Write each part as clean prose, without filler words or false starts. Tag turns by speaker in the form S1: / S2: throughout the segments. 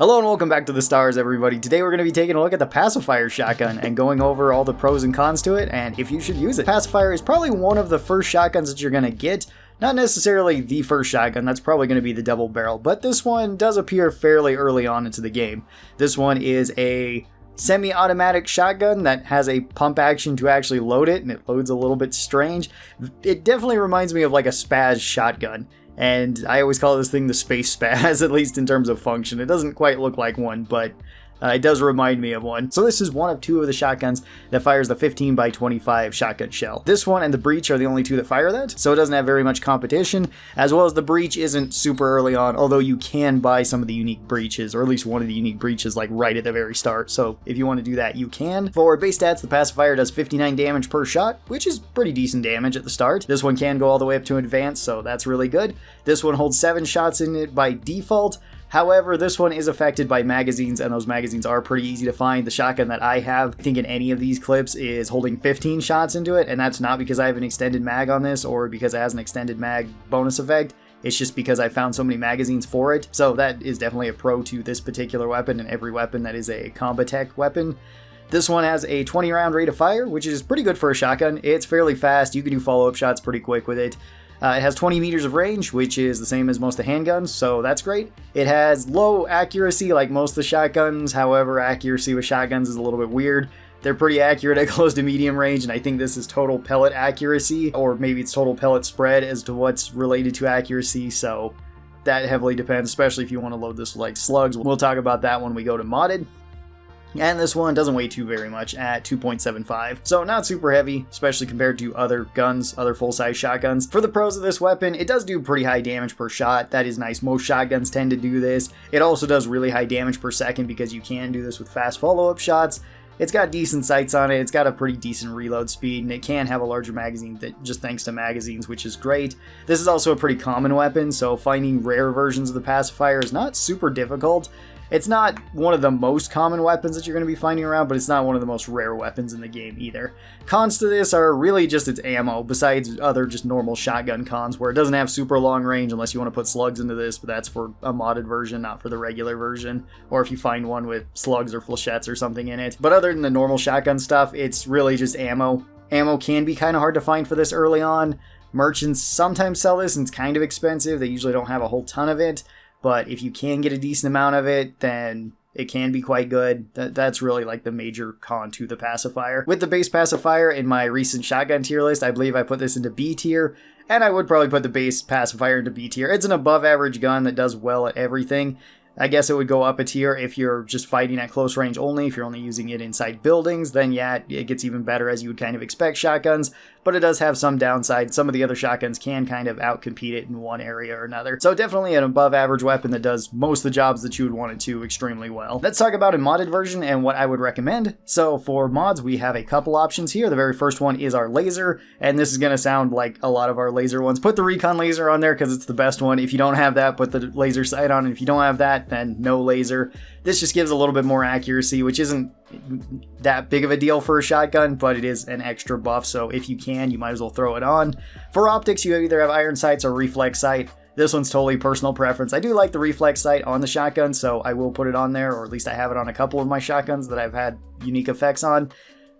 S1: Hello and welcome back to the stars, everybody. Today we're going to be taking a look at the Pacifier Shotgun and going over all the pros and cons to it and if you should use it. Pacifier is probably one of the first shotguns that you're going to get. Not necessarily the first shotgun, that's probably going to be the double barrel, but this one does appear fairly early on into the game. This one is a semi-automatic shotgun that has a pump action to actually load it, and it loads a little bit strange. It definitely reminds me of like a spaz shotgun. And I always call this thing the space spaz, at least in terms of function. It doesn't quite look like one, but it does remind me of one. So this is one of two of the shotguns that fires the 15x25 shotgun shell. This one and the breach are the only two that fire that, so it doesn't have very much competition, as well as the breach isn't super early on, although you can buy some of the unique breaches, or at least one of the unique breaches like right at the very start. So if you want to do that, you can. For base stats, the Pacifier does 59 damage per shot, which is pretty decent damage at the start. This one can go all the way up to advanced, so that's really good. This one holds 7 shots in it by default. However, this one is affected by magazines, and those magazines are pretty easy to find. The shotgun that I have, I think in any of these clips, is holding 15 shots into it, and that's not because I have an extended mag on this or because it has an extended mag bonus effect. It's just because I found so many magazines for it. So that is definitely a pro to this particular weapon and every weapon that is a Combatech weapon. This one has a 20 round rate of fire, which is pretty good for a shotgun. It's fairly fast. You can do follow-up shots pretty quick with it. It has 20 meters of range, which is the same as most of the handguns, so that's great. It has low accuracy like most of the shotguns, however, accuracy with shotguns is a little bit weird. They're pretty accurate at close to medium range, and I think this is total pellet accuracy, or maybe it's total pellet spread as to what's related to accuracy, so that heavily depends, especially if you want to load this with like slugs. We'll talk about that when we go to modded. And this one doesn't weigh too very much at 2.75, so not super heavy, especially compared to other guns, other full-size shotguns. For the pros of this weapon, it does do pretty high damage per shot. That is nice. Most shotguns tend to do this. It also does really high damage per second because you can do this with fast follow-up shots. It's got decent sights on it, it's got a pretty decent reload speed, and it can have a larger magazine just thanks to magazines, which is great. This is also a pretty common weapon, so finding rare versions of the Pacifier is not super difficult. It's not one of the most common weapons that you're going to be finding around, but it's not one of the most rare weapons in the game either. Cons to this are really just its ammo, besides other just normal shotgun cons, where it doesn't have super long range unless you want to put slugs into this, but that's for a modded version, not for the regular version, or if you find one with slugs or flechettes or something in it. But other than the normal shotgun stuff, it's really just ammo. Ammo can be kind of hard to find for this early on. Merchants sometimes sell this, and it's kind of expensive. They usually don't have a whole ton of it. But if you can get a decent amount of it, then it can be quite good. That's really like the major con to the Pacifier. With the base Pacifier in my recent shotgun tier list, I believe I put this into B tier, and I would probably put the base Pacifier into B tier. It's an above average gun that does well at everything. I guess it would go up a tier if you're just fighting at close range only. If you're only using it inside buildings, then yeah, it gets even better as you would kind of expect shotguns, but it does have some downside. Some of the other shotguns can kind of outcompete it in one area or another. So definitely an above average weapon that does most of the jobs that you would want it to extremely well. Let's talk about a modded version and what I would recommend. So for mods, we have a couple options here. The very first one is our laser, and this is going to sound like a lot of our laser ones. Put the recon laser on there because it's the best one. If you don't have that, put the laser sight on, and if you don't have that, then no laser. This just gives a little bit more accuracy, which isn't that big of a deal for a shotgun, but it is an extra buff, so if you can, you might as well throw it on. For optics, you either have iron sights or reflex sight. This one's totally personal preference. I do like the reflex sight on the shotgun, so I will put it on there, or at least I have it on a couple of my shotguns that I've had unique effects on.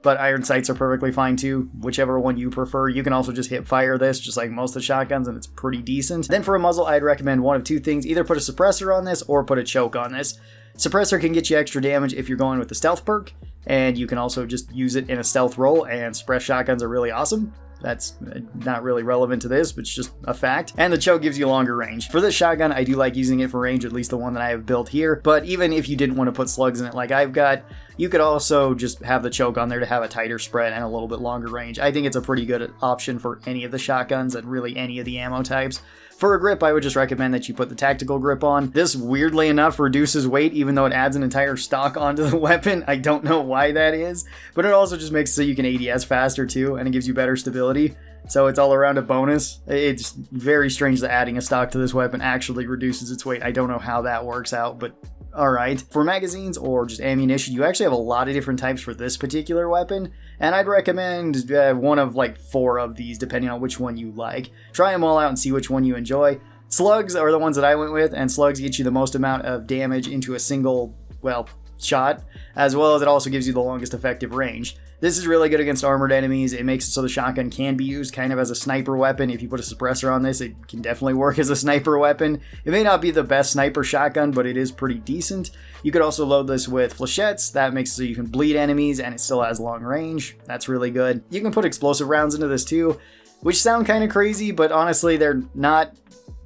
S1: But iron sights are perfectly fine too, whichever one you prefer. You can also just hip fire this, just like most of the shotguns, and it's pretty decent. Then for a muzzle, I'd recommend one of two things. Either put a suppressor on this, or put a choke on this. Suppressor can get you extra damage if you're going with the stealth perk, and you can also just use it in a stealth roll, and suppress shotguns are really awesome. That's not really relevant to this, but it's just a fact. And the choke gives you longer range. For this shotgun, I do like using it for range, at least the one that I have built here. But even if you didn't want to put slugs in it like I've got, you could also just have the choke on there to have a tighter spread and a little bit longer range. I think it's a pretty good option for any of the shotguns and really any of the ammo types. For a grip, I would just recommend that you put the tactical grip on. This, weirdly enough, reduces weight, even though it adds an entire stock onto the weapon. I don't know why that is, but it also just makes it so you can ADS faster too, and it gives you better stability. So it's all around a bonus. It's very strange that adding a stock to this weapon actually reduces its weight. I don't know how that works out, but alright. For magazines or just ammunition, you actually have a lot of different types for this particular weapon, and I'd recommend one of like 4 of these depending on which one you like. Try them all out and see which one you enjoy. Slugs are the ones that I went with, and slugs get you the most amount of damage into a single, well, shot, as well as it also gives you the longest effective range. This is really good against armored enemies. It makes it so the shotgun can be used kind of as a sniper weapon. If you put a suppressor on this, it can definitely work as a sniper weapon. It may not be the best sniper shotgun, but it is pretty decent. You could also load this with flechettes. That makes it so you can bleed enemies and it still has long range. That's really good. You can put explosive rounds into this too, which sound kind of crazy, but honestly, they're not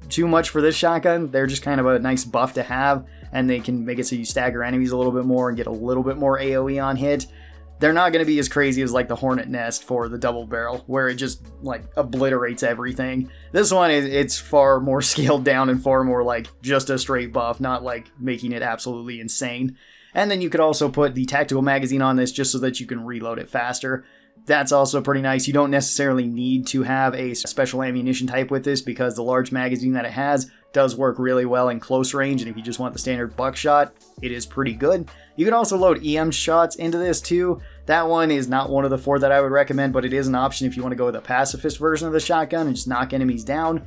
S1: too much for this shotgun. They're just kind of a nice buff to have, and they can make it so you stagger enemies a little bit more and get a little bit more AoE on hit. They're not going to be as crazy as like the Hornet Nest for the double barrel, where it just like obliterates everything. This one, it's far more scaled down and far more like just a straight buff, not like making it absolutely insane. And then you could also put the tactical magazine on this just so that you can reload it faster. That's also pretty nice. You don't necessarily need to have a special ammunition type with this because the large magazine that it has does work really well in close range, and if you just want the standard buckshot, it is pretty good. You can also load EM shots into this too. That one is not one of the 4 that I would recommend, but it is an option if you want to go with a pacifist version of the shotgun and just knock enemies down.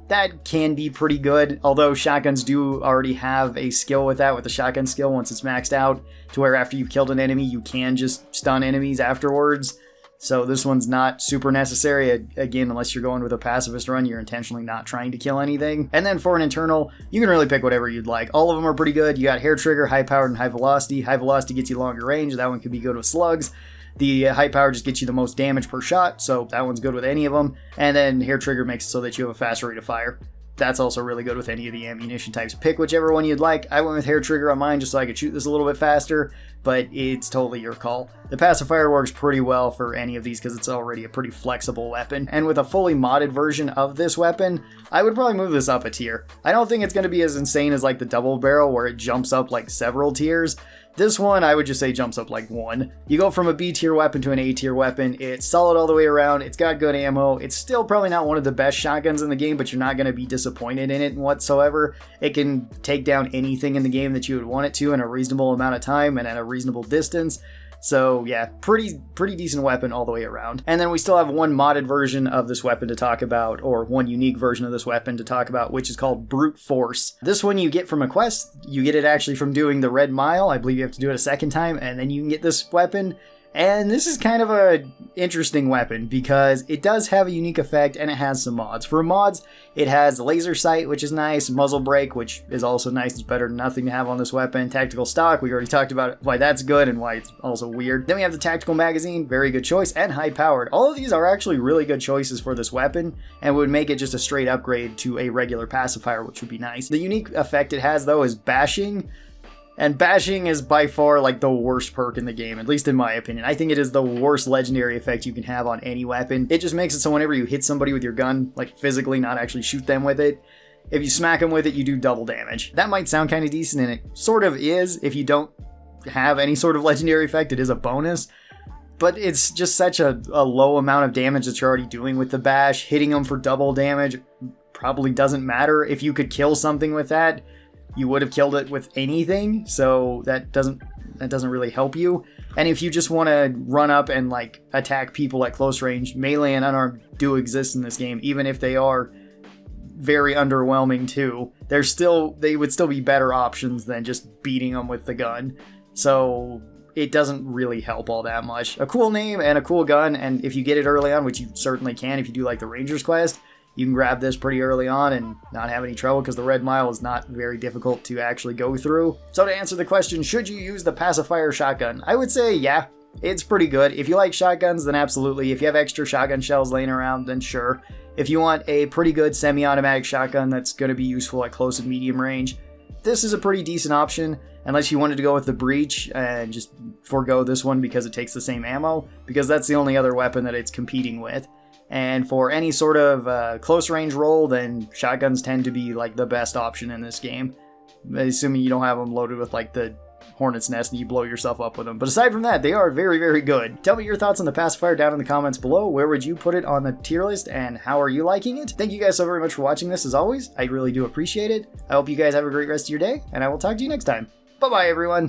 S1: That can be pretty good, although shotguns do already have a skill with that, with the shotgun skill once it's maxed out, to where after you've killed an enemy, you can just stun enemies afterwards. So this one's not super necessary. Again, unless you're going with a pacifist run, you're intentionally not trying to kill anything. And then for an internal, you can really pick whatever you'd like. All of them are pretty good. You got hair trigger, high powered, and high velocity. High velocity gets you longer range. That one could be good with slugs. The high power just gets you the most damage per shot, so that one's good with any of them. And then hair trigger makes it so that you have a faster rate of fire. That's also really good with any of the ammunition types. Pick whichever one you'd like. I went with hair trigger on mine just so I could shoot this a little bit faster, but it's totally your call. The pacifier works pretty well for any of these because it's already a pretty flexible weapon. And with a fully modded version of this weapon, I would probably move this up a tier. I don't think it's going to be as insane as like the double barrel where it jumps up like several tiers. This one, I would just say jumps up like 1. You go from a B tier weapon to an A tier weapon. It's solid all the way around. It's got good ammo. It's still probably not one of the best shotguns in the game, but you're not going to be disappointed in it whatsoever. It can take down anything in the game that you would want it to in a reasonable amount of time and at a reasonable distance. So yeah, pretty decent weapon all the way around. And then we still have one modded version of this weapon to talk about, or one unique version of this weapon to talk about, which is called Brute Force. This one you get from a quest. You get it actually from doing the Red Mile. I believe you have to do it a second time, and then you can get this weapon. And this is kind of a interesting weapon because it does have a unique effect and it has some mods. For mods, it has laser sight, which is nice, muzzle brake, which is also nice. It's better than nothing to have on this weapon. Tactical stock, we already talked about why that's good and why it's also weird. Then we have the tactical magazine, very good choice, and high powered. All of these are actually really good choices for this weapon and would make it just a straight upgrade to a regular pacifier, which would be nice. The unique effect it has though is bashing. And bashing is by far like the worst perk in the game, at least in my opinion. I think it is the worst legendary effect you can have on any weapon. It just makes it so whenever you hit somebody with your gun, like physically, not actually shoot them with it, if you smack them with it, you do double damage. That might sound kind of decent, and it sort of is. If you don't have any sort of legendary effect, it is a bonus. But it's just such a low amount of damage that you're already doing with the bash. Hitting them for double damage probably doesn't matter. If you could kill something with that, you would have killed it with anything, so that doesn't really help you. And if you just want to run up and like attack people at close range, melee and unarmed do exist in this game, even if they are very underwhelming too. They would still be better options than just beating them with the gun. So it doesn't really help all that much. A cool name and a cool gun, and if you get it early on, which you certainly can if you do like the Ranger's Quest, you can grab this pretty early on and not have any trouble because the Red Mile is not very difficult to actually go through. So to answer the question, should you use the Pacifier Shotgun? I would say yeah, it's pretty good. If you like shotguns, then absolutely. If you have extra shotgun shells laying around, then sure. If you want a pretty good semi-automatic shotgun that's going to be useful at close and medium range, this is a pretty decent option, unless you wanted to go with the Breach and just forego this one because it takes the same ammo, because that's the only other weapon that it's competing with. And for any sort of close range role, then shotguns tend to be like the best option in this game. Assuming you don't have them loaded with like the Hornet's Nest and you blow yourself up with them. But aside from that, they are very, very good. Tell me your thoughts on the pacifier down in the comments below. Where would you put it on the tier list and how are you liking it? Thank you guys so very much for watching this as always. I really do appreciate it. I hope you guys have a great rest of your day and I will talk to you next time. Bye-bye everyone.